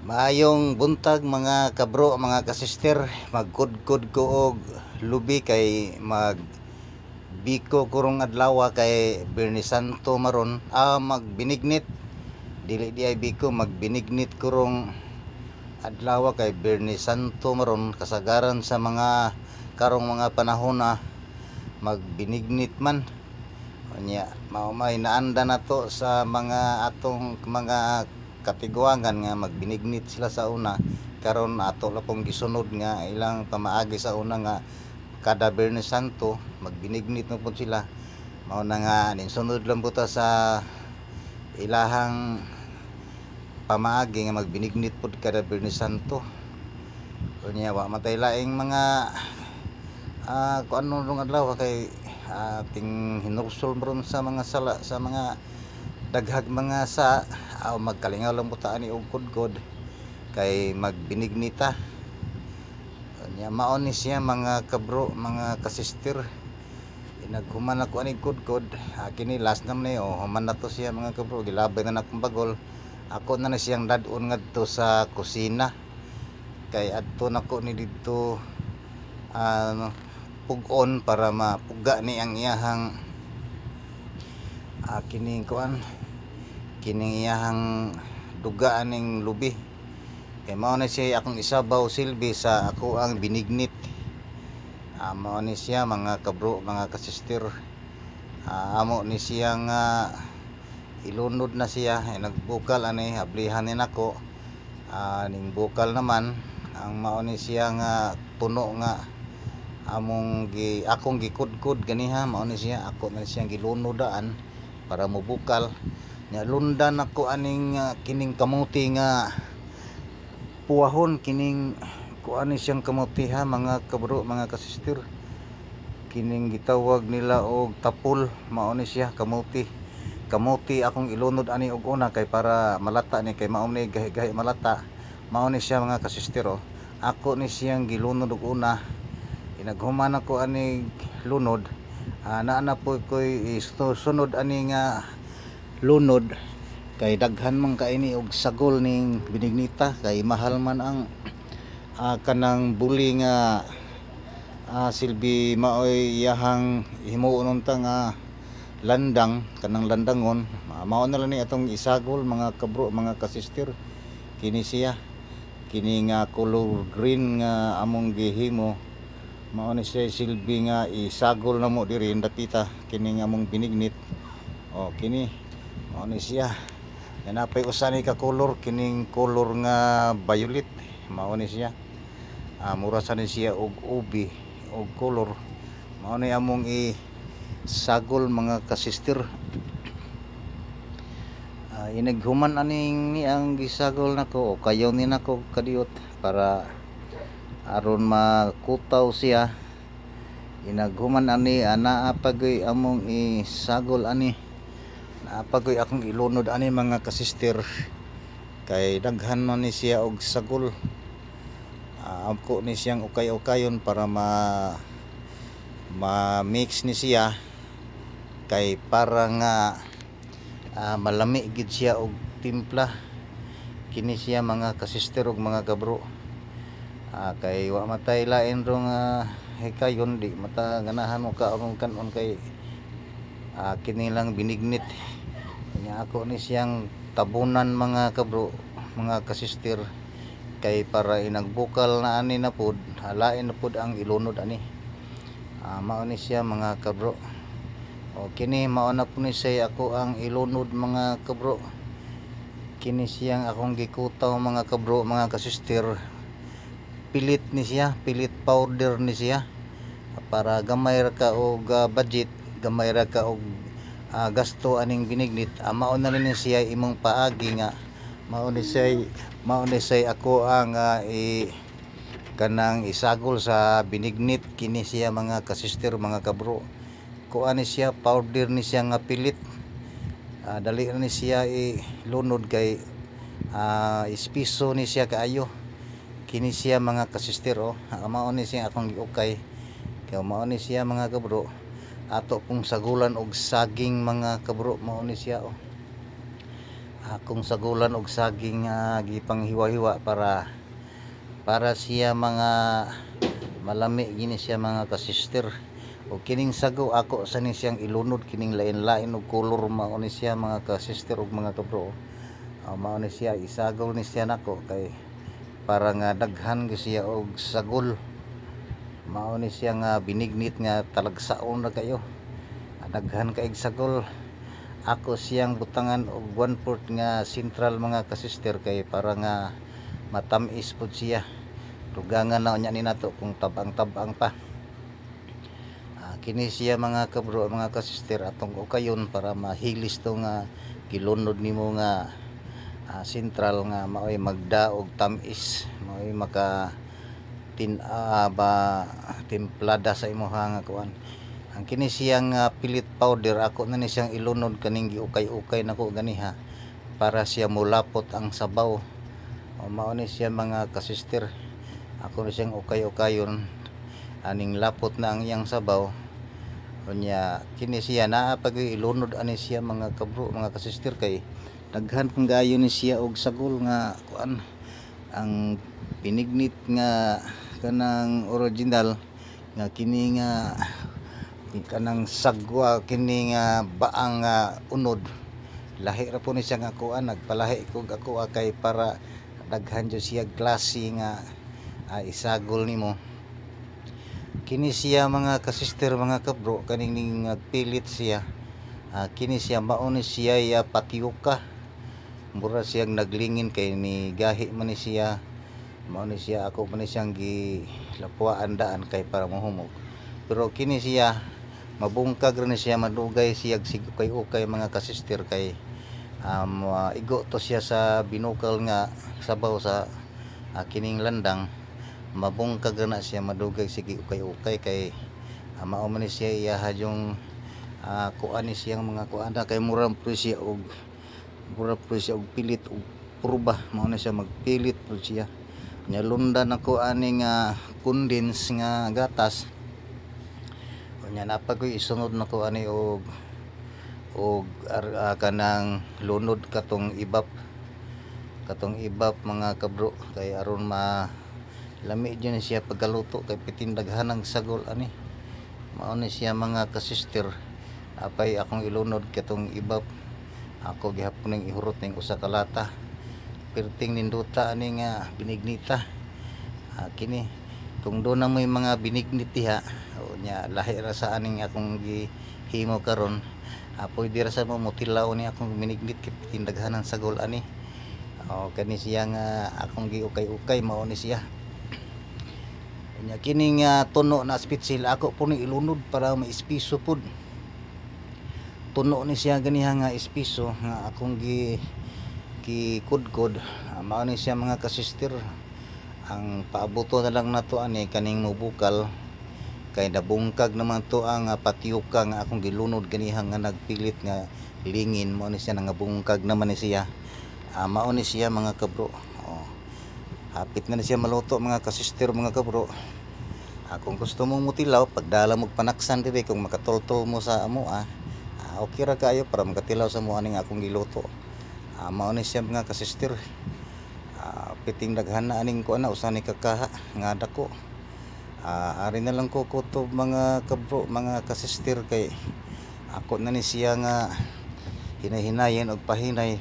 Maayong buntag mga kabro, mga kasister. Magkudkod ko og lubi kay magbiko kurong adlaw kay Birni Santo maron. Magbinignit. Dili di ay biko, magbinignit kurong adlaw kay Birni Santo maron. Kasagaran sa mga karong mga panahon na magbinignit man. Nya maumay naanda na to sa mga atong mga katiguangan nga magbinignit sila sa una, karon ato la pong gisunod nga ilang pamaagi sa una nga kada Biyernes Santo magbinignit na po sila. Mao na nga ninsunod lang po ta sa ilahang pamaagi nga magbinignit po kada Biyernes Santo. Unya wa matay laing mga kung ano nung adlaw kay ating hinursol ron sa mga sala, sa mga daghag mga sa magkalingaw lang po taan ni og kudkod kay magbinignita. Nya maon ni siya mga kabro, mga kasister. Naghuman ako ani kudkod, kini last naman ni human na to siya mga kabro, gilabay na akong bagol. Ako na siyang dadon ngadto sa kusina kay adto nako ni didto pugon para mapuga ni ang iyahang kining kuan, kining iyahang duga aning lubi. Kay mao na siya akong isabaw silbi sa ako ang binignit. Mao ni siya mga kabro, mga kasister. Amo ni siya nga ilunod na siya, nagbukal ani ablihan ni nako. Ning bukal naman ang mao ni siya nga tuno nga akong gikudkod ganiha. Mao ni siya, ako na siyang gilunodaan para mobukal. Nya lundan ako aning kining kamuti nga puwahon, kining kuan ni siyang kamuti mga kabro, mga kasister. Kining gitawag nila og tapul, mao ni siya kamuti. Kamuti akong ilunod ani og una kay para malata ni, kay mao ni gahi-gahi malata. Mao ni siya mga kasister. Ako ni siyang gilunod og una. Naghuman ako ani lunod, naana po ko'y sunod ani nga lunod kay daghan man kaini og sagol ning binignita kay mahal man ang kanang buli nga silbi maoy iyahang himuon unta nga landang, kanang landangon. Mao na lang ni atong isagol mga kabro, mga kasister. Kini siya, kini nga color green nga among gihimo. Mao ni siya silbi nga isagol na mo diri dapita kini nga among binignit. Kini mao ni siya. Napay usa ni ka color, kining color nga violet. Mao ni siya. Mura sa ni siya og ubi og color. Mao ni among isagol mga kasister. Inaghuman aning ni ang gisagol nako o kayaw ni nako kadiot para aron makutaw siya. Inaghuman ani naapagoy among isagol ani, naapagoy akong ilunod ani mga kasister kay daghan man ni siya og sagol. Ako ni siyang ukay-ukayon para ma-mix ni siya kay para nga malami gid siya og timpla. Kini siya mga kasister ug mga kabro. Kay wa matay lain rong hikayon, di mata ganahan mo karon kanon kay kini lang binignit. Nya ako ni siyang tabunan mga kabro, mga kasister kay para inagbukal na ani na pud, halain na pud ang ilunod ani. Mao ni siya mga kabro. Kini mao na po ni siya ako ang ilunod mga kabro. Kini siyang akong gikutaw mga kabro, mga kasister. Pilit ni siya, pilit powder ni siya para gamay ra ka og budget, gamay ra ka og gasto aning binignit. Mao na rin siya imong paagi nga mao ni siya ako ang kanang isagol sa binignit. Kini siya mga kasister, mga kabro. Kuan ni siya, powder ni siya nga pilit. Dali ni siya ilunod kay ispiso ni siya kaayo. Kini siya mga kasister. Mao ni siya akong giukay kay mao ni siya mga kabro. Ato pong sagulan og saging mga kabro, mao ni siya. akong sagulan og saging nga gipanghiwa-hiwa para siya mga malami gini siya mga kasister. O kining sago ako sa ni siyang ilunod kining lain-lain og kolor mao ni siya mga kasister ug mga kabro. Mao ni siya isagol ni siya nako kay para nga daghan gyud siya og sagol. Mao ni siya nga binignit nga talagsaon na kayo. Daghan kaig sagol. Ako siyang butangan og 1/4 nga sentral mga kasister kay para nga matamis pud siya. Dugangan na unya ni nato kung tabang-tabang pa. Kini siya mga kabro mga kasister atong ukayon para mahilis to nga gilunod nimo nga sentral nga maoy magdaog tamis, maoy maka timplada sa imuha nga kuan. Ang kini siyang pilit powder ako na ni siyang ilunod kaning giukay-ukay nako ganiha para siya mulapot ang sabaw. Mao ni siya mga kasister. Ako ni siyang ukay-ukayon aning lapot na ang iyang sabaw. Unya kini siya naa pag ilunod ani siya mga kabro mga kasister kay daghan panggayo ni siya og sagol nga kuan ang pinignit nga kanang original nga kini nga kanang sagwa kini nga baang unod lahi ra po ni siya nga kuan nagpalahi kog ako kay para daghan jud siya klase nga isagol nimo. Kini siya mga kasister mga kabro kaning nagpilit siya. Kini siya mao ni siya patiyuka. Mura siyang naglingin kay ni gahi man ni siya. Mao ni siya ako man ni siyang gilapuan daan kay para mahumog. Pero kini siya mabungkag rin siya madugay siya sigukay-ukay mga kasister kay igo to siya sa binukal nga sabaw sa kining landang. Mabungkag na siya madugay sige ukay-ukay kay mao man ni siya iyaha yung kuan ni siyang mga kuan kay mura po siya og pilit og pruba mao na siya magpilit po siya nya lundan ako aning condense nga gatas nya napagoy isunod nako ani og kanang lunod katong ibap mga kabro kay aron lami dyan siya pagkaluto kay pitindaghan ng sagol ani mao ni siya mga kasister apay akong ilunod katong ibab ako gihapon ning ihurot ning usa ka lata perting ninduta ani nga binignita kini kung do na may mga binignit diha nya lahi ra sa aning akong gihimo karon pwede ra sa mo mutilaw ni akong binignit kay pitindaghan ng sagol ani kani siya nga akong giukay-ukay mao ni siya. Nya kining tuno na spitsil ako po ni ilunod para maispiso pud. Tuno ni siya ganiha nga ispiso nga akong gikudkod. Mao ni siya mga kasister. Ang paabuto na lang nato ani kaning mubukal kay nabungkag naman to ang patiyuka nga akong gilunod ganiha nga nagpilit nga lingin mao ni siya nga bungkag naman ni siya. Mao ni siya mga kabro. Hapit na siya maluto mga kasister mga kabro. Kung gusto mong mutilaw pagdala mo panaksan diri kung makatultol mo sa amo okay ra kayo para makatilaw sa mo aning akong giluto. Mao ni siya mga kasister. Piting daghan na aning ko usa ni kakaha nga dako. Ari na lang ko kutob mga kabro mga kasister kay ako na ni siya nga hinay-hinayen og pahinay